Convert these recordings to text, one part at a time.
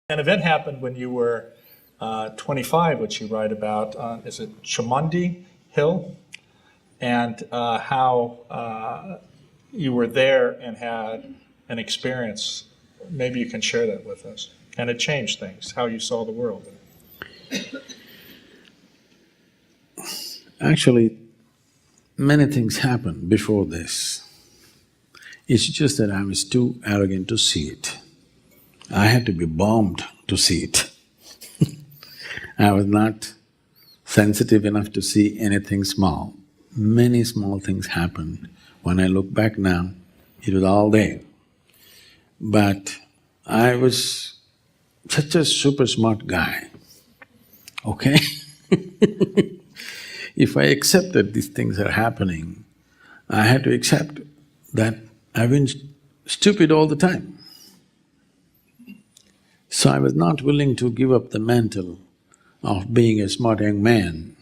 An event happened when you were 25, which you write about, is it Chamandi Hill? And how you were there and had an experience. Maybe you can share that with us. And it changed things, how you saw the world. Actually, many things happened before this. It's just that I was too arrogant to see it. I had to be bombed to see it. I was not sensitive enough to see anything small. Many small things happened. When I look back now, it was all there. But I was such a super smart guy, okay? If I accepted these things are happening, I had to accept that I've been stupid all the time. So I was not willing to give up the mantle of being a smart young man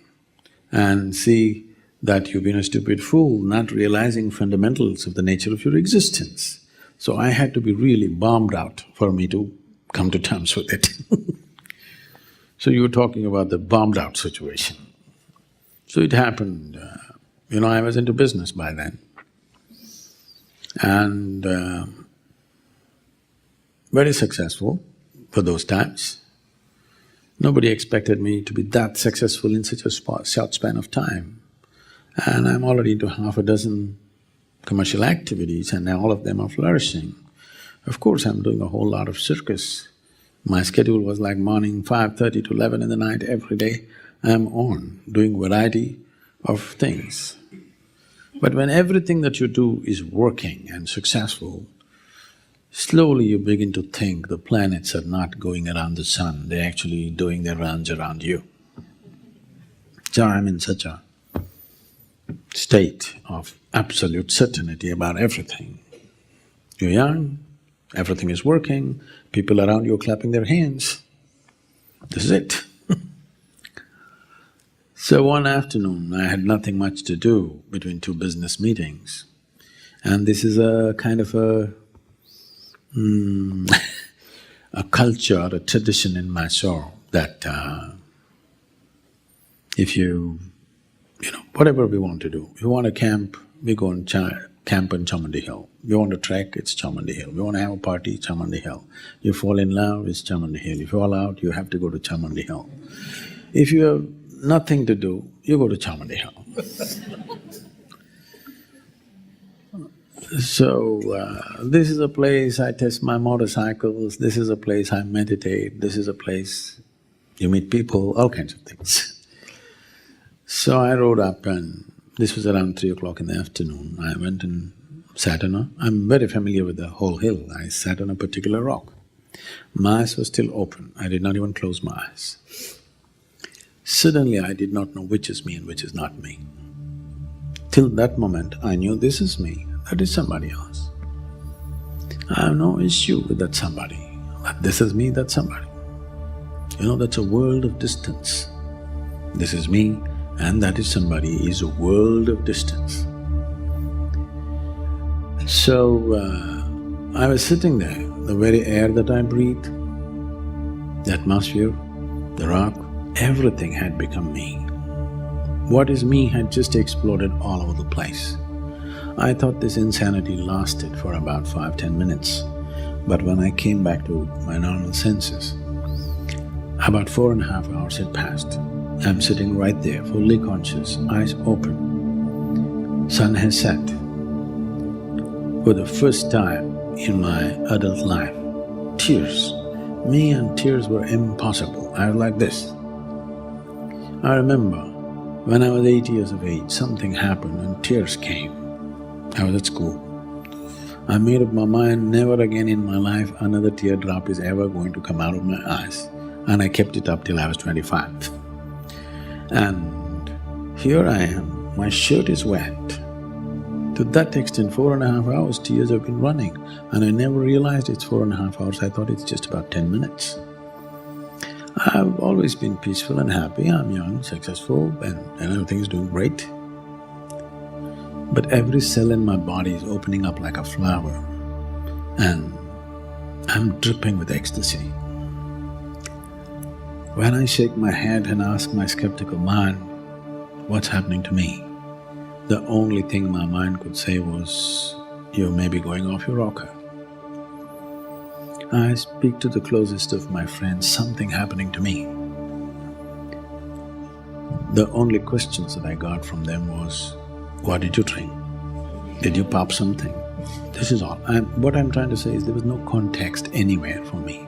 and see that you've been a stupid fool, not realizing fundamentals of the nature of your existence. So I had to be really bombed out for me to come to terms with it. So you were talking about the bombed out situation. So it happened, I was into business by then. And very successful for those times. Nobody expected me to be that successful in such a short span of time. And I'm already into half a dozen commercial activities and all of them are flourishing. Of course, I'm doing a whole lot of circus. My schedule was like morning 5:30 to 11 in the night every day. I'm on, doing variety of things. But when everything that you do is working and successful, slowly you begin to think the planets are not going around the sun, they're actually doing their rounds around you. So I'm in such a state of absolute certainty about everything. You're young, everything is working, people around you are clapping their hands. This is it. So one afternoon, I had nothing much to do between two business meetings. And this is a kind of a culture, a tradition in my soul that if whatever we want to do, if we want to camp, we go and camp on Chamandi Hill. We want to trek, it's Chamandi Hill. We want to have a party, Chamandi Hill. You fall in love, it's Chamandi Hill. If you fall out, you have to go to Chamandi Hill. If you have nothing to do, you go to Chamandi Hill. So, this is a place I test my motorcycles, this is a place I meditate, this is a place you meet people, all kinds of things. So I rode up and this was around 3 o'clock in the afternoon. I went and sat on I'm very familiar with the whole hill. I sat on a particular rock. My eyes were still open, I did not even close my eyes. Suddenly I did not know which is me and which is not me. Till that moment I knew this is me, that is somebody else. I have no issue with that somebody, that this is me, that's somebody. That's a world of distance. This is me and that is somebody is a world of distance. So, I was sitting there, the very air that I breathed, the atmosphere, the rock, everything had become me. What is me had just exploded all over the place. I thought this insanity lasted for about 5–10 minutes, but when I came back to my normal senses, about 4.5 hours had passed. I'm sitting right there, fully conscious, eyes open. Sun has set. For the first time in my adult life, tears. Me and tears were impossible. I was like this. I remember when I was 8 years of age, something happened and tears came. I was at school. I made up my mind, never again in my life another teardrop is ever going to come out of my eyes. And I kept it up till I was 25. And here I am, my shirt is wet. To that extent, 4.5 hours tears have been running and I never realized it's 4.5 hours, I thought it's just about 10 minutes. I've always been peaceful and happy, I'm young, successful and everything is doing great. But every cell in my body is opening up like a flower and I'm dripping with ecstasy. When I shake my head and ask my skeptical mind, what's happening to me? The only thing my mind could say was, you may be going off your rocker. I speak to the closest of my friends, something happening to me. The only questions that I got from them was, what did you drink? Did you pop something? This is all. What I'm trying to say is there was no context anywhere for me.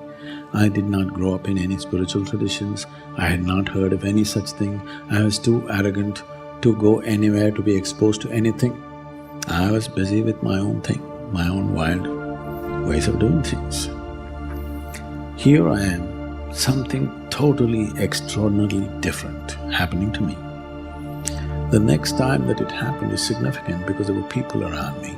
I did not grow up in any spiritual traditions. I had not heard of any such thing. I was too arrogant to go anywhere, to be exposed to anything. I was busy with my own thing, my own wild ways of doing things. Here I am, something totally extraordinarily different happening to me. The next time that it happened is significant because there were people around me.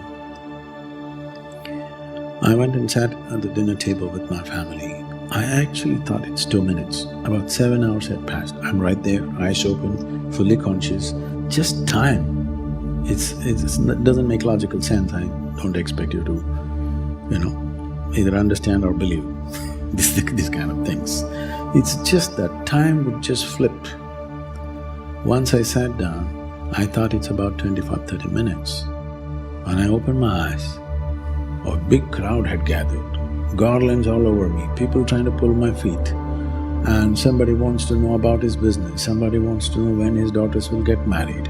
I went and sat at the dinner table with my family. I actually thought it's 2 minutes. About 7 hours had passed. I'm right there, eyes open, fully conscious. Just time. It doesn't make logical sense. I don't expect you to, either understand or believe these kind of things. It's just that time would just flip. Once I sat down, I thought it's about 25–30 minutes. When I opened my eyes, a big crowd had gathered. Garlands all over me, people trying to pull my feet. And somebody wants to know about his business, somebody wants to know when his daughters will get married.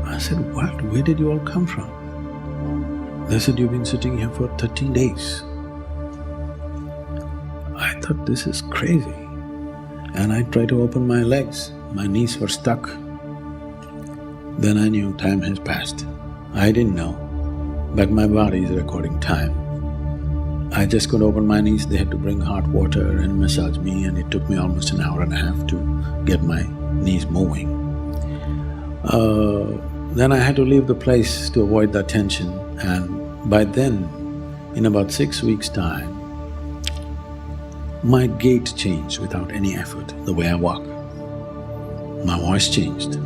I said, what? Where did you all come from? They said, you've been sitting here for 13 days. I thought, this is crazy. And I tried to open my legs, my knees were stuck. Then I knew time has passed. I didn't know, but my body is recording time. I just could open my knees, they had to bring hot water and massage me, and it took me almost an hour and a half to get my knees moving. Then I had to leave the place to avoid that tension, and by then, in about 6 weeks' time, my gait changed without any effort, the way I walk. My voice changed,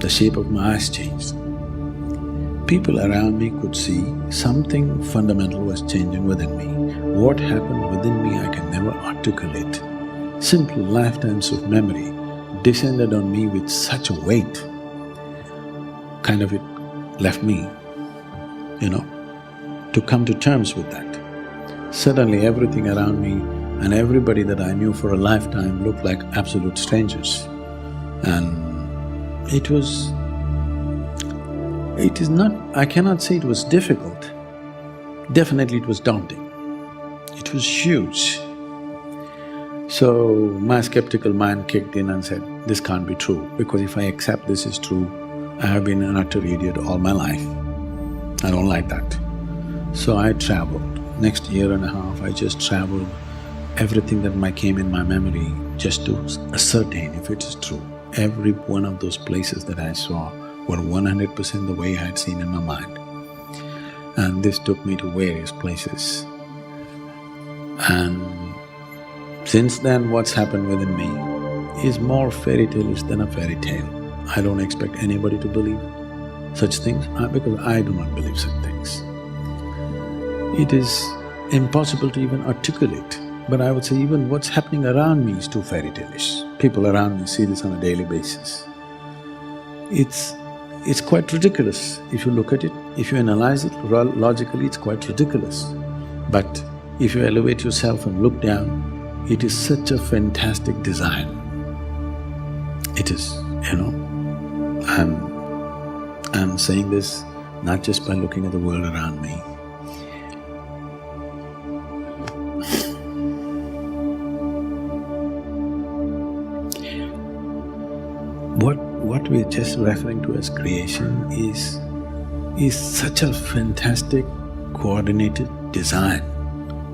the shape of my eyes changed. People around me could see something fundamental was changing within me. What happened within me I can never articulate. Simple lifetimes of memory descended on me with such a weight, kind of it left me, to come to terms with that. Suddenly everything around me and everybody that I knew for a lifetime looked like absolute strangers. And it is not… I cannot say it was difficult. Definitely it was daunting. It was huge. So my skeptical mind kicked in and said, this can't be true, because if I accept this is true, I have been an utter idiot all my life. I don't like that. So I traveled. Next year and a half, I just traveled everything that came in my memory just to ascertain if it is true. Every one of those places that I saw were 100% the way I had seen in my mind. And this took me to various places. And since then, what's happened within me is more fairy tale-ish than a fairy tale. I don't expect anybody to believe such things because I do not believe such things. It is impossible to even articulate, but I would say even what's happening around me is too fairy tale-ish. People around me see this on a daily basis. It's quite ridiculous if you look at it, if you analyze it logically, it's quite ridiculous. But if you elevate yourself and look down, it is such a fantastic design. It is, I'm saying this not just by looking at the world around me. What we're just referring to as creation is such a fantastic, coordinated design.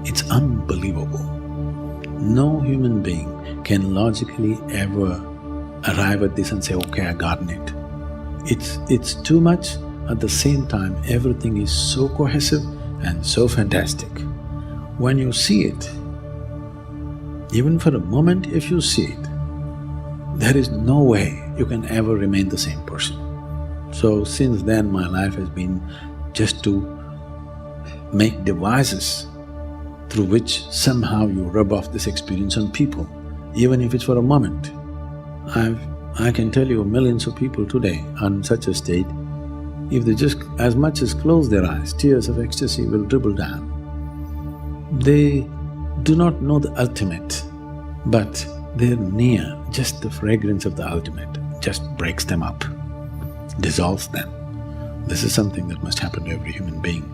It's unbelievable. No human being can logically ever arrive at this and say, okay, I've gotten it. It's too much. At the same time, everything is so cohesive and so fantastic. When you see it, even for a moment if you see it, there is no way you can ever remain the same person. So since then my life has been just to make devices through which somehow you rub off this experience on people. even if it's for a moment. I can tell you millions of people today are in such a state, if they just as much as close their eyes, tears of ecstasy will dribble down. They do not know the ultimate, but they're near. Just the fragrance of the ultimate just breaks them up, dissolves them. This is something that must happen to every human being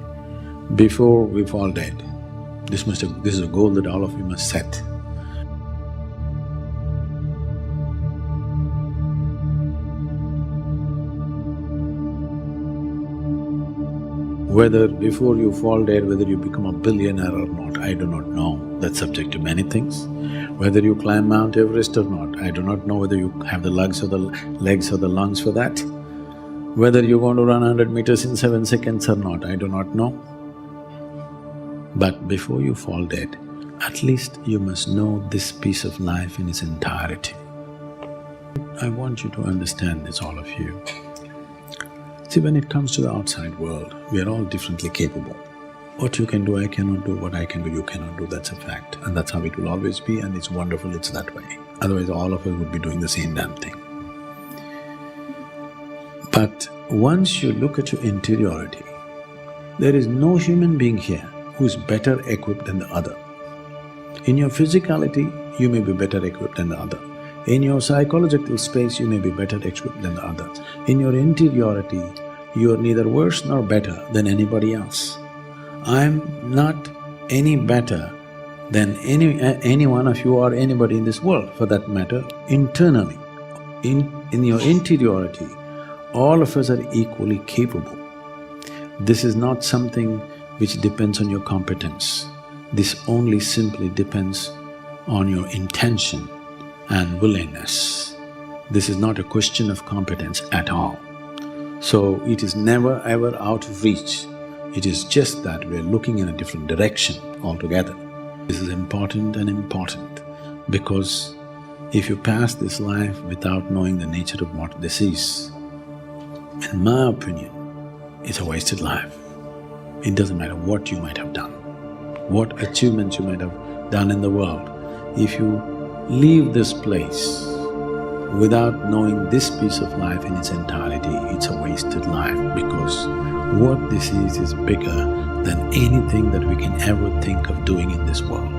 before we fall dead. This is a goal that all of you must set. Whether before you fall dead, whether you become a billionaire or not, I do not know. That's subject to many things. Whether you climb Mount Everest or not, I do not know whether you have the legs or the lungs for that. Whether you're going to run 100 meters in 7 seconds or not, I do not know. But before you fall dead, at least you must know this piece of life in its entirety. I want you to understand this, all of you. See, when it comes to the outside world, we are all differently capable. What you can do, I cannot do. What I can do, you cannot do. That's a fact. And that's how it will always be, and it's wonderful it's that way. Otherwise, all of us would be doing the same damn thing. But once you look at your interiority, there is no human being here who is better equipped than the other. In your physicality, you may be better equipped than the other. In your psychological space, you may be better equipped than the other. In your interiority, you are neither worse nor better than anybody else. I'm not any better than any one of you or anybody in this world, for that matter, internally. In your interiority, all of us are equally capable. This is not something which depends on your competence. This only simply depends on your intention and willingness. This is not a question of competence at all. So it is never ever out of reach. It is just that we're looking in a different direction altogether. This is important and important because if you pass this life without knowing the nature of what this is, in my opinion, it's a wasted life. It doesn't matter what you might have done, what achievements you might have done in the world. If you leave this place without knowing this piece of life in its entirety, it's a wasted life, because what this is bigger than anything that we can ever think of doing in this world.